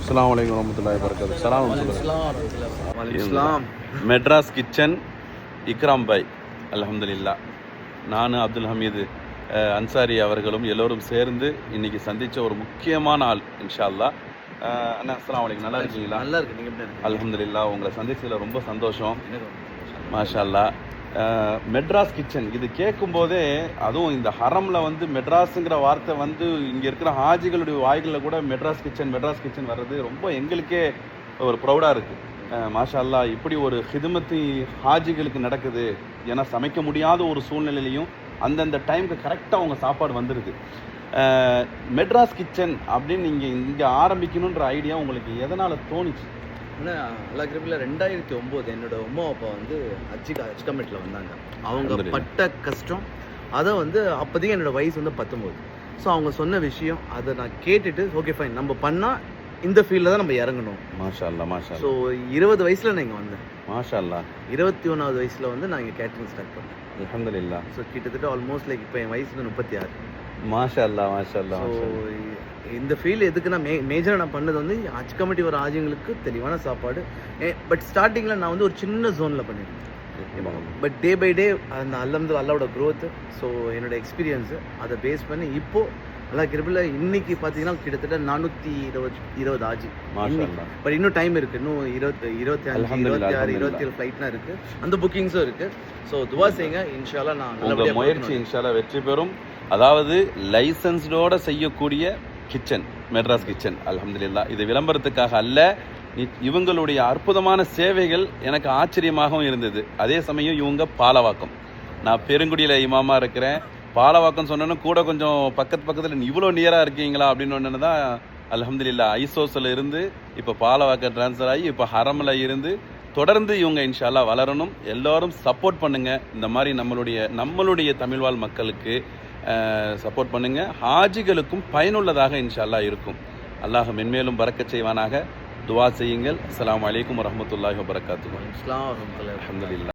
அஸ்ஸலாமு அலைக்கும் வரஹ்மத்துல்லாஹி வபரகாத்துஹு. சலாம். மெட்ராஸ் கிச்சன் இக்ராம் பாய் அல்ஹம்துலில்லாஹ். நான் அப்துல் ஹமீது அன்சாரி அவர்களும் எல்லோரும் சேர்ந்து இன்னைக்கு சந்தித்த ஒரு முக்கியமான ஆள் இன்ஷா அல்லாஹ். அண்ணா அஸ்ஸலாமு அலைக்கும், நல்லா இருக்கீங்களா? நல்லா இருக்கு. நீங்கள் அல்ஹம்துலில்லாஹ். உங்களை சந்திச்சதில் ரொம்ப சந்தோஷம். மாஷா அல்லாஹ். மெட்ராஸ் கிச்சன் இது கேட்கும்போதே, அதுவும் இந்த ஹரமில் வந்து மெட்ராஸுங்கிற வார்த்தை வந்து இங்கே இருக்கிற ஹாஜிகளுடைய வாய்களில் கூட மெட்ராஸ் கிச்சன் வர்றது ரொம்ப எங்களுக்கே ஒரு ப்ரௌடாக இருக்குது. மாஷா அல்லாஹ், இப்படி ஒரு ஹிதுமத்து ஹாஜிகளுக்கு நடக்குது. ஏன்னா சமைக்க முடியாத ஒரு சூழ்நிலையிலையும் அந்தந்த டைமுக்கு கரெக்டாக அவங்க சாப்பாடு வந்துடுது. மெட்ராஸ் கிச்சன் அப்படின்னு நீங்கள் இங்கே ஆரம்பிக்கணுன்ற ஐடியா உங்களுக்கு எதனால் தோணுச்சு? ஆனால் அல்லா கிருபையில் 2009 என்னோட அம்மா அப்பா வந்து ஹஜ் கமிட்டியில் வந்தாங்க. அவங்க பட்ட கஷ்டம் அதை வந்து அப்போதைக்கு என்னோடய வயசு வந்து 19. ஸோ அவங்க சொன்ன விஷயம் அதை நான் கேட்டுட்டு ஓகே ஃபைன், நம்ம பண்ணால் இந்த ஃபீல்டில் தான் நம்ம இறங்கணும். மாஷா அல்லாஹ், மாஷா அல்லாஹ். ஸோ 20 வயசில் நான் இங்கே வந்தேன். மாஷா அல்லாஹ். 21வது வயசில் வந்து நான் இங்கே கேட்ரிங் ஸ்டார்ட் பண்ணேன். அல்ஹம்துலில்லாஹ். ஸோ கிட்டத்தட்ட ஆல்மோஸ்ட் லைக் இப்போ என் வயசு வந்து 36. மாஷா அல்லாஹ், மாஷா அல்லாஹ். ஸோ இந்த ஃபீல்டு எதுக்கு நான் மேஜராக நான் பண்ணது வந்து ஹஜ் கமிட்டி வர ஆஜிங்களுக்கு தெளிவான சாப்பாடு. பட் ஸ்டார்டிங்கில் நான் வந்து ஒரு சின்ன ஜோனில் பண்ணியிருந்தேன். பட் டே பை டே அந்த அல்லாவோட க்ரோத்து, ஸோ என்னோட எக்ஸ்பீரியன்ஸு அதை பேஸ் பண்ணி இப்போது அல்லா கிருபையில் இன்னைக்கு பார்த்தீங்கன்னா கிட்டத்தட்ட 420 ஆஜி. பட் இன்னும் டைம் இருக்குது. இன்னும் 25, 26, 27 ஃப்ளைட்லாம் இருக்குது. அந்த புக்கிங்ஸும் இருக்குது. ஸோ துவா செய்யுங்க, இன்ஷால்லா நான் உங்கள் முயற்சி இன்ஷால்லா வெற்றி பெறும். அதாவது லைசன்ஸ்டோட செய்யக்கூடிய கிச்சன் மெட்ராஸ் கிச்சன் அல்ஹம்துலில்லாஹ். இது விளம்பரத்துக்காக அல்ல, இவங்களுடைய அற்புதமான சேவைகள் எனக்கு ஆச்சரியமாகவும் இருந்தது. அதே சமயம் இவங்க பாலவாக்கம், நான் பெருங்குடியில் இமாமா இருக்கிறேன். பாலவாக்கம் சொன்னோன்னு கூட கொஞ்சம் பக்கத்தில் இவ்வளோ நியராக இருக்கீங்களா அப்படின்னு ஒன்று தான் அல்ஹம்துலில்லாஹ். ஐசோஸில் இருந்து இப்போ பாலவாக்கம் ட்ரான்ஸ்ஃபர் ஆகி இப்போ ஹரமில் இருந்து தொடர்ந்து இவங்க இன்ஷால்லா வளரணும். எல்லோரும் சப்போர்ட் பண்ணுங்கள். இந்த மாதிரி நம்மளுடைய தமிழ்வாழ் மக்களுக்கு சப்போர்ட் பண்ணுங்கள். ஹாஜிகளுக்கும் பயனுள்ளதாக இன்ஷால்லா இருக்கும். அல்லாஹ் மென்மேலும் பரக்கச் செய்வானாக. துவா செய்யுங்கள். அஸ்ஸலாமு அலைக்கும் வரஹ்மத்துல்லாஹி வபரகாத்துஹு. அல்ஹம்துலில்லாஹ்.